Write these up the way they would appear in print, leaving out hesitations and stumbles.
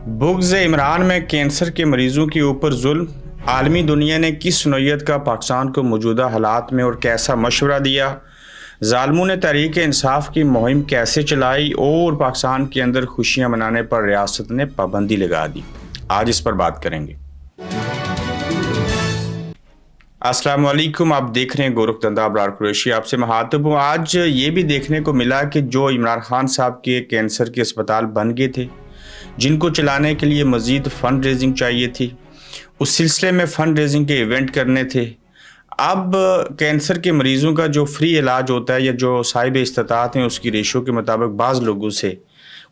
बुग़्ज़ इमरान में कैंसर के मरीज़ों के ऊपर जुल्म, आलमी दुनिया ने किस नौइयत का पाकिस्तान को मौजूदा हालात में और कैसा मशवरा दिया, ज़ालिमों ने तहरीक इंसाफ की मुहिम कैसे चलाई और पाकिस्तान के अंदर खुशियाँ मनाने पर रियासत ने पाबंदी लगा दी। आज इस पर बात करेंगे। अस्सलाम वालेकुम, आप देख रहे हैं गोरखधंधा अबरार कुरैशी, आपसे मुखातिब हूँ। आज ये भी देखने को मिला कि जो इमरान खान साहब के कैंसर के अस्पताल बन गए थे, जिनको चलाने के लिए मज़ीद फ़ंड रेजिंग चाहिए थी, उस सिलसिले में फ़ंड रेजिंग के इवेंट करने थे। अब कैंसर के मरीज़ों का जो फ्री इलाज होता है या जो साहिब इस्तिताअत हैं, उसकी रेशो के मुताबिक बाज़ लोगों से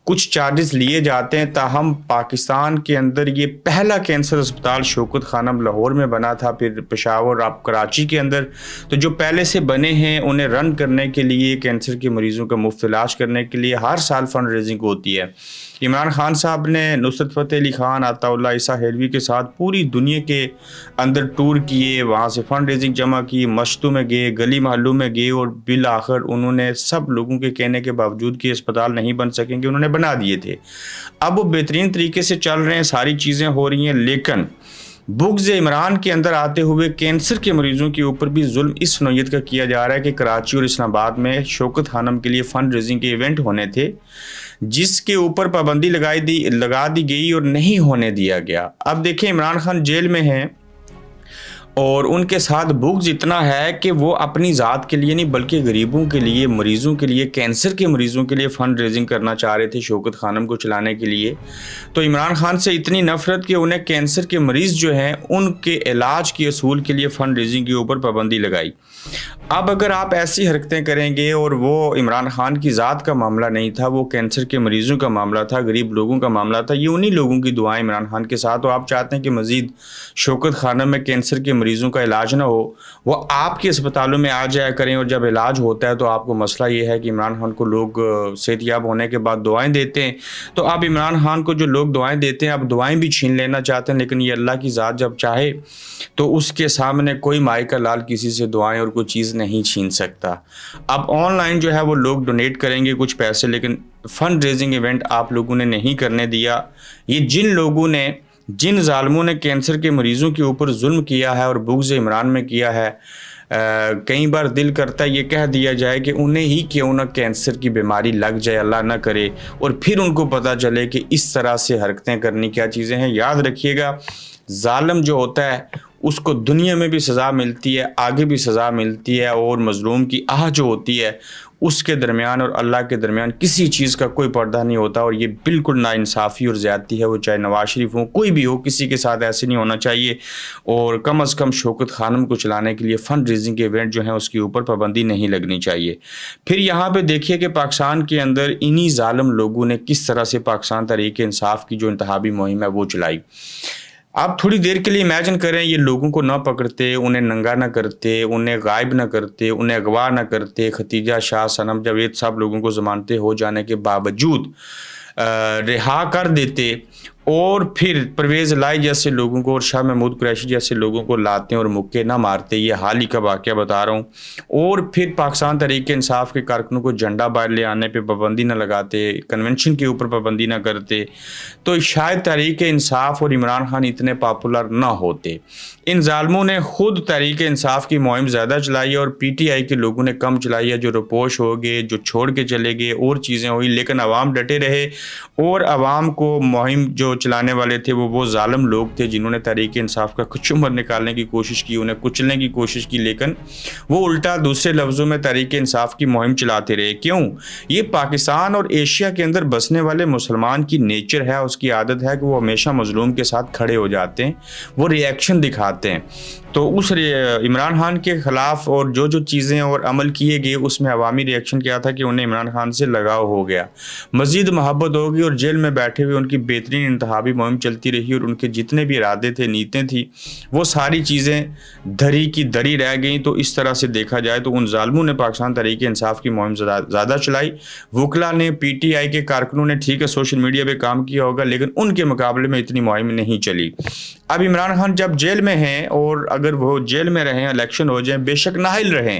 कुछ चार्जेस लिए जाते हैं। ताहम पाकिस्तान के अंदर ये पहला कैंसर अस्पताल शौकत खानम लाहौर में बना था, फिर पेशावर अब कराची के अंदर। तो जो पहले से बने हैं उन्हें रन करने के लिए, कैंसर के मरीज़ों का मुफ्त इलाज करने के लिए हर साल फ़ंड रेजिंग होती है। इमरान खान साहब ने नुसरत फ़तेह अली खान, अताउल्लाह ईसा हेलवी के साथ पूरी दुनिया के अंदर टूर किए, वहाँ से फ़ंड रेजिंग जमा की, मश्तों में गए, गली महलों में गए और बिल आखिर उन्होंने सब लोगों के कहने के बावजूद कि अस्पताल नहीं बन सकेंगे, उन्होंने बना दिए थे। अब वो बेहतरीन तरीके से चल रहे हैं, सारी चीज़ें हो रही हैं, लेकिन बुग़्ज़ इमरान के अंदर आते हुए कैंसर के मरीज़ों के ऊपर भी जुल्म इस नौइयत का किया जा रहा है कि कराची और इस्लामाबाद में शौकत खानम के लिए फ़ंड रेजिंग के इवेंट होने थे, जिसके ऊपर पाबंदी लगा दी गई और नहीं होने दिया गया। अब देखें, इमरान खान जेल में हैं और उनके साथ बुग़्ज़ इतना है कि वो अपनी ज़ात के लिए नहीं बल्कि गरीबों के लिए, मरीज़ों के लिए, कैंसर के मरीज़ों के लिए फ़ंड रेजिंग करना चाह रहे थे शौकत खानम को चलाने के लिए। तो इमरान खान से इतनी नफ़रत कि उन्हें कैंसर के मरीज़ जो हैं उनके इलाज के असूल के लिए फ़ंड रेजिंग के ऊपर पाबंदी लगाई। अब अगर आप ऐसी हरकतें करेंगे, और वो इमरान खान की ज़ात का मामला नहीं था, वो कैंसर के मरीज़ों का मामला था, गरीब लोगों का मामला था, ये उन्हीं लोगों की दुआएं इमरान खान के साथ। तो आप चाहते हैं कि मज़ीद शौकत खानम में कैंसर के मरीज़ों का इलाज ना हो, वो आपके अस्पतालों में आ जाया करें, और जब इलाज होता है तो आपको मसला ये है कि इमरान खान को लोग सेहतयाब होने के बाद दुआएं देते हैं। तो अब इमरान खान को जो लोग दुआएं देते हैं, अब दुआएं भी छीन लेना चाहते हैं। लेकिन ये अल्लाह की ज़ात जब चाहे तो उसके सामने कोई माई का लाल किसी से दुआएं और कोई चीज़ नहीं छीन सकता। अब ऑनलाइन जो है वो लोग डोनेट करेंगे कुछ पैसे, लेकिन फ़ंड रेजिंग इवेंट आप लोगों ने नहीं करने दिया। ये जिन ज़ालिमों ने कैंसर के मरीज़ों के ऊपर जुल्म किया है और बुग़्ज़ इमरान में किया है, कई बार दिल करता है ये कह दिया जाए कि उन्हें ही क्यों ना कैंसर की बीमारी लग जाए, अल्लाह ना करे, और फिर उनको पता चले कि इस तरह से हरकतें करनी क्या चीज़ें हैं। याद रखिएगा, ज़ालिम जो होता है उसको दुनिया में भी सज़ा मिलती है, आगे भी सज़ा मिलती है, और मज़लूम की आह जो होती है उसके दरमियान और अल्लाह के दरमियान किसी चीज़ का कोई पर्दा नहीं होता। और ये बिल्कुल नाइंसाफ़ी और ज़्यादती है, वो चाहे नवाज शरीफ हो, कोई भी हो, किसी के साथ ऐसे नहीं होना चाहिए। और कम अज़ कम शौकत खानम को चलाने के लिए फ़ंड रेजिंग के इवेंट जो हैं उसके ऊपर पाबंदी नहीं लगनी चाहिए। फिर यहाँ पे देखिए कि पाकिस्तान के अंदर इन्हीं ज़ालिम लोगों ने किस तरह से पाकिस्तान तहरीक इंसाफ की जो इंतखाबी मुहिम है वो चलाई। आप थोड़ी देर के लिए इमेजिन करें, ये लोगों को ना पकड़ते, उन्हें नंगा ना करते, उन्हें गायब ना करते, उन्हें अगवा ना करते, खतीजा शाह, सनम जावेद साहब लोगों को ज़मानतें हो जाने के बावजूद रिहा कर देते, और फिर परवेज़ लाई जैसे लोगों को और शाह महमूद कुरैशी जैसे लोगों को लाते और मुक्के ना मारते। ये हाल ही का वाक़या बता रहा हूँ। और फिर पाकिस्तान तहरीक इंसाफ के कारकुनों को झंडा बाहर ले आने पे पाबंदी ना लगाते, कन्वेंशन के ऊपर पाबंदी ना करते, तो शायद तहरीक इंसाफ और इमरान खान इतने पॉपुलर ना होते। इन ज़ालिमों ने खुद तहरीक इंसाफ की मुहिम ज़्यादा चलाई और PTI के लोगों ने कम चलाई है, जो रुपोश हो गए, जो छोड़ के चले गए, और चीज़ें हुई। लेकिन अवाम डटे रहे, और अवाम को मुहिम जो चलाने वाले थे वो ज़ालिम लोग थे जिन्होंने तहरीक इंसाफ का कचूमर निकालने की कोशिश की, उन्हें कुचलने की कोशिश की, लेकिन वो उल्टा दूसरे लफ्ज़ों में तहरीक इंसाफ की मुहिम चलाते रहे। क्यों? ये पाकिस्तान और एशिया के अंदर बसने वाले मुसलमान की नेचर है, उसकी आदत है कि वो हमेशा मज़लूम के साथ खड़े हो जाते हैं, वो रिएक्शन दिखाते हैं। तो उस इमरान खान के ख़िलाफ़ और जो चीज़ें और अमल किए गए उसमें अवामी रिएक्शन क्या था कि उन्हें इमरान खान से लगाव हो गया, मज़ीद मोहब्बत होगी, और जेल में बैठे हुए उनकी बेहतरीन इंतखाबी मुहिम चलती रही, और उनके जितने भी इरादे थे, नीयतें थी, वो सारी चीज़ें धरी की धरी रह गई। तो इस तरह से देखा जाए तो उन ज़ालिमों ने पाकिस्तान तहरीक इंसाफ की मुहिम ज़्यादा चलाई। वकला ने, PTI के कारकुनों ने ठीक है सोशल मीडिया पर काम किया होगा, लेकिन उनके मुकाबले में इतनी मुहिम नहीं चली। अब इमरान खान जब जेल में हैं, और اگر وہ جیل میں رہیں, الیکشن ہو جائیں, بے شک نااہل رہیں,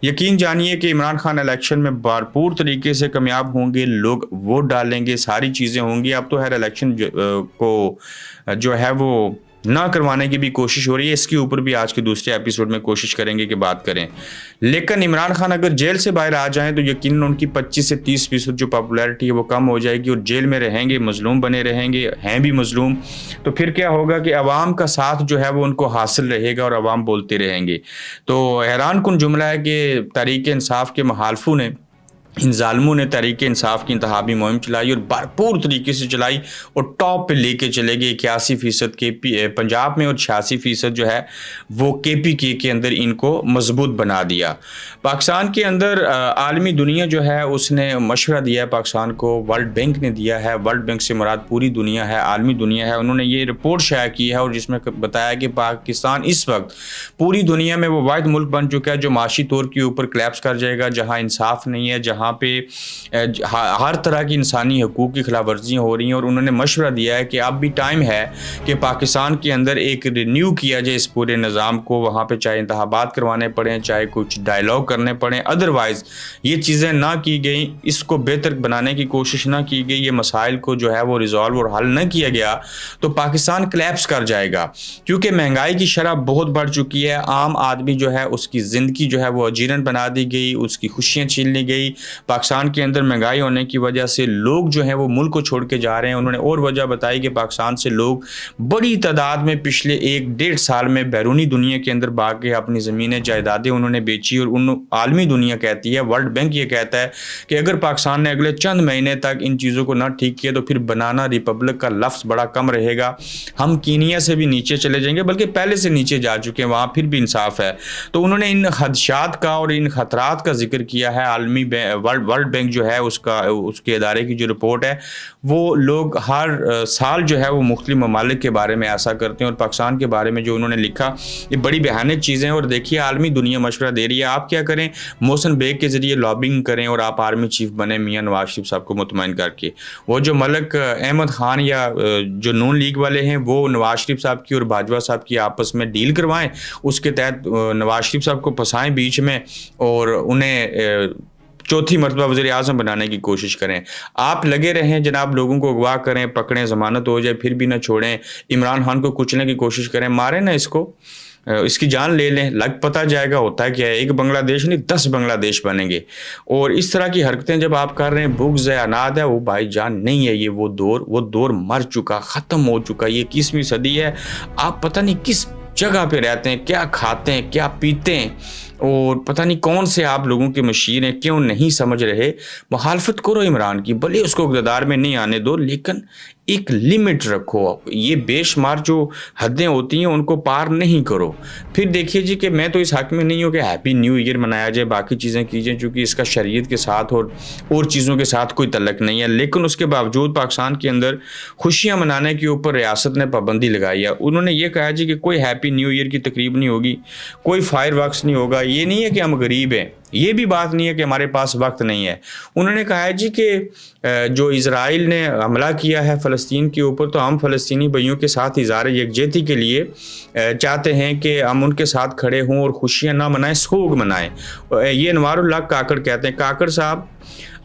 یقین جانیے کہ عمران خان الیکشن میں بھرپور طریقے سے کامیاب ہوں گے, لوگ ووٹ ڈالیں گے, ساری چیزیں ہوں گی. اب تو ہر الیکشن کو جو ہے وہ نہ کروانے کی بھی کوشش ہو رہی ہے. اس کے اوپر بھی آج کے دوسرے ایپیسوڈ میں کوشش کریں گے کہ بات کریں. لیکن عمران خان اگر جیل سے باہر آ جائیں تو یقیناً ان کی 25 سے 30% جو پاپولیرٹی ہے وہ کم ہو جائے گی, اور جیل میں رہیں گے, مظلوم بنے رہیں گے, ہیں بھی مظلوم. تو پھر کیا ہوگا کہ عوام کا ساتھ جو ہے وہ ان کو حاصل رہے گا اور عوام بولتے رہیں گے. تو حیران کن جملہ ہے کہ تحریک انصاف کے مخالفوں نے, ان ظالموں نے تحریک انصاف کی انتخابی مہم چلائی اور بھرپور طریقے سے چلائی اور ٹاپ پہ لے کے چلے گئے. 81% کے پنجاب میں اور 86% جو ہے وہ KPK کے اندر ان کو مضبوط بنا دیا. پاکستان کے اندر عالمی دنیا جو ہے اس نے مشورہ دیا ہے پاکستان کو, ورلڈ بینک نے دیا ہے. ورلڈ بینک سے مراد پوری دنیا ہے, عالمی دنیا ہے. انہوں نے یہ رپورٹ شائع کی ہے اور جس میں بتایا کہ پاکستان اس وقت پوری دنیا میں وہ واحد ملک بن چکا ہے جو معاشی طور کے اوپر کلیپس کر جائے گا, جہاں انصاف نہیں ہے, جہاں پہ ہر طرح کی انسانی حقوق کی خلاف ورزیاں ہو رہی ہیں. اور انہوں نے مشورہ دیا ہے کہ اب بھی ٹائم ہے کہ پاکستان کے اندر ایک رینیو کیا جائے اس پورے نظام کو. وہاں پہ چاہے انتخابات کروانے پڑیں, چاہے کچھ ڈائیلاگ کرنے پڑیں, ادروائز یہ چیزیں نہ کی گئیں, اس کو بہتر بنانے کی کوشش نہ کی گئی, یہ مسائل کو جو ہے وہ ریزالو اور حل نہ کیا گیا تو پاکستان کلیپس کر جائے گا. کیونکہ مہنگائی کی شرح بہت بڑھ چکی ہے, عام آدمی جو ہے اس کی زندگی جو ہے وہ اجیرن بنا دی گئی, اس کی خوشیاں چھین لی گئی. پاکستان کے اندر مہنگائی ہونے کی وجہ سے لوگ جو ہیں وہ ملک کو چھوڑ کے جا رہے ہیں. انہوں نے اور وجہ بتائی کہ پاکستان سے لوگ بڑی تعداد میں پچھلے 1-1.5 سال میں بیرونی دنیا کے اندر بھاگ کے اپنی زمینیں جائیدادیں انہوں نے بیچی. اور عالمی دنیا کہتی ہے, ورلڈ بینک یہ کہتا ہے کہ اگر پاکستان نے اگلے چند مہینے تک ان چیزوں کو نہ ٹھیک کیا تو پھر بنانا ریپبلک کا لفظ بڑا کم رہے گا. ہم کینیا سے بھی نیچے چلے جائیں گے, بلکہ پہلے سے نیچے جا چکے ہیں, وہاں پھر بھی انصاف ہے. تو انہوں نے ان خدشات کا اور ان خطرات کا ذکر کیا ہے. عالمی ورلڈ بینک جو ہے اس کے ادارے کی جو رپورٹ ہے, وہ لوگ ہر سال جو ہے وہ مختلف ممالک کے بارے میں ایسا کرتے ہیں, اور پاکستان کے بارے میں جو انہوں نے لکھا یہ بڑی بھیانک چیزیں. اور دیکھیے عالمی دنیا مشورہ دے رہی ہے, آپ کیا کریں, محسن بیگ کے ذریعے لابنگ کریں اور آپ آرمی چیف بنیں میاں نواز شریف صاحب کو مطمئن کر کے. وہ جو ملک احمد خان یا جو نون لیگ والے ہیں وہ نواز شریف صاحب کی اور باجوہ صاحب کی آپس میں ڈیل کروائیں, اس کے تحت نواز شریف صاحب کو پھنسائیں بیچ میں اور انہیں چوتھی مرتبہ وزیر اعظم بنانے کی کوشش کریں. آپ لگے رہیں جناب, لوگوں کو اغوا کریں, پکڑیں, ضمانت ہو جائے پھر بھی نہ چھوڑیں. عمران خان کو کچلنے کی کوشش کریں, ماریں نا اس کو, اس کی جان لے لیں, لگ پتہ جائے گا ہوتا ہے کیا ہے. ایک بنگلہ دیش نہیں 10 بنگلہ دیش بنیں گے. اور اس طرح کی حرکتیں جب آپ کر رہے ہیں, بغض ہے, عناد ہے, وہ بھائی جان نہیں ہے. یہ وہ دور مر چکا, ختم ہو چکا. یہ 21ویں صدی ہے. آپ پتہ نہیں کس جگہ پہ رہتے ہیں, کیا کھاتے ہیں, کیا پیتے ہیں, اور پتہ نہیں کون سے آپ لوگوں کے مشیر ہیں, کیوں نہیں سمجھ رہے. مخالفت کرو عمران کی, بھلے اس کو اقتدار میں نہیں آنے دو, لیکن ایک لمٹ رکھو. یہ بے شمار جو حدیں ہوتی ہیں ان کو پار نہیں کرو. پھر دیکھیے جی کہ میں تو اس حق میں نہیں ہوں کہ ہیپی نیو ایئر منایا جائے, باقی چیزیں کی جائیں, چونکہ اس کا شریعت کے ساتھ اور چیزوں کے ساتھ کوئی تعلق نہیں ہے. لیکن اس کے باوجود پاکستان کے اندر خوشیاں منانے کے اوپر ریاست نے پابندی لگائی ہے. انہوں نے یہ کہا جی کہ کوئی ہیپی نیو ایئر کی تقریب نہیں ہوگی, کوئی فائر ورکس نہیں ہوگا. یہ نہیں ہے کہ ہم غریب ہیں, یہ بھی بات نہیں ہے کہ ہمارے پاس وقت نہیں ہے. انہوں نے کہا ہے جی کہ جو اسرائیل نے حملہ کیا ہے فلسطین کے اوپر, تو ہم فلسطینی بھائیوں کے ساتھ اظہار یکجہتی کے لیے چاہتے ہیں کہ ہم ان کے ساتھ کھڑے ہوں اور خوشیاں نہ منائیں, سوگ منائیں. یہ انوار اللہ کاکڑ کہتے ہیں. کاکڑ صاحب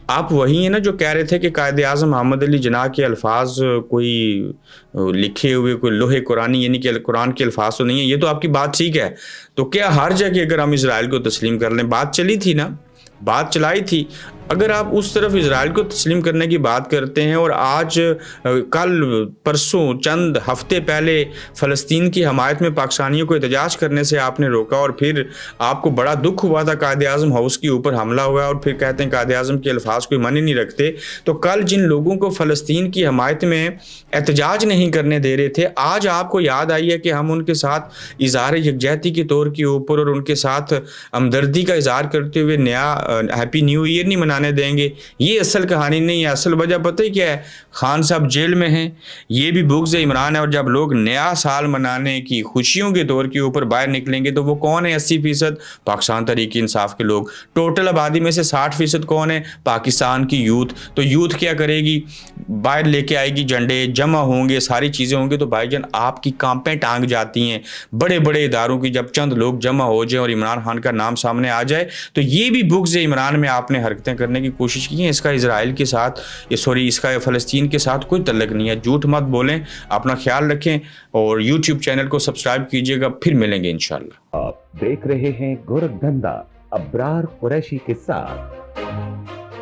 آپ وہی ہیں نا جو کہہ رہے تھے کہ قائد اعظم محمد علی جناح کے الفاظ کوئی لکھے ہوئے کوئی لوح قرآنی, یعنی کہ قرآن کے الفاظ تو نہیں ہیں. یہ تو آپ کی بات ٹھیک ہے, تو کیا ہر جگہ اگر ہم اسرائیل کو تسلیم کر لیں, بات چلی تھی نا, بات چلائی تھی. اگر آپ اس طرف اسرائیل کو تسلیم کرنے کی بات کرتے ہیں اور آج کل پرسوں چند ہفتے پہلے فلسطین کی حمایت میں پاکستانیوں کو احتجاج کرنے سے آپ نے روکا, اور پھر آپ کو بڑا دکھ ہوا تھا, قائد اعظم ہاؤس کے اوپر حملہ ہوا, اور پھر کہتے ہیں قائد اعظم کے الفاظ کوئی معنی نہیں رکھتے. تو کل جن لوگوں کو فلسطین کی حمایت میں احتجاج نہیں کرنے دے رہے تھے, آج آپ کو یاد آئی ہے کہ ہم ان کے ساتھ اظہار یکجہتی کے طور کے اوپر اور ان کے ساتھ ہمدردی کا اظہار کرتے ہوئے نیا ہیپی نیو ایئر نہیں बनाने देंगे। ये असल कहानी नहीं है। असल वजह पता है क्या है? खान साहब जेल में हैं, ये भी बुग़्ज़ इमरान है, और जब लोग नया साल मनाने की खुशियों के तौर के ऊपर बाहर निकलेंगे तो वो कौन है? 80% पाकिस्तान तहरीक इंसाफ के लोग। टोटल आबादी में से 60% कौन है? पाकिस्तान की यूथ। तो यूथ क्या करेगी? बाहर लेके आएगी झंडे, जमा होंगे, सारी चीज़ें होंगी। तो भाईजान आपकी कांपें टांग जाती हैं। बड़े बड़े इदारों की जब चंद लोग जमा हो जाए और इमरान खान का नाम सामने आ जाए तो ये भी बुग़्ज़ इमरान में आपने हरकतें करने की कोशिश की हैं। इसका इजराइल के साथ इसका फ़लस्तीन के साथ कोई तल्लक नहीं है। झूठ मत बोलें, अपना ख्याल रखें और यूट्यूब चैनल को सब्सक्राइब कीजिएगा। फिर मिलेंगे इंशाल्लाह। आप देख रहे हैं गोरखधंधा अब्रार कुरैशी के साथ।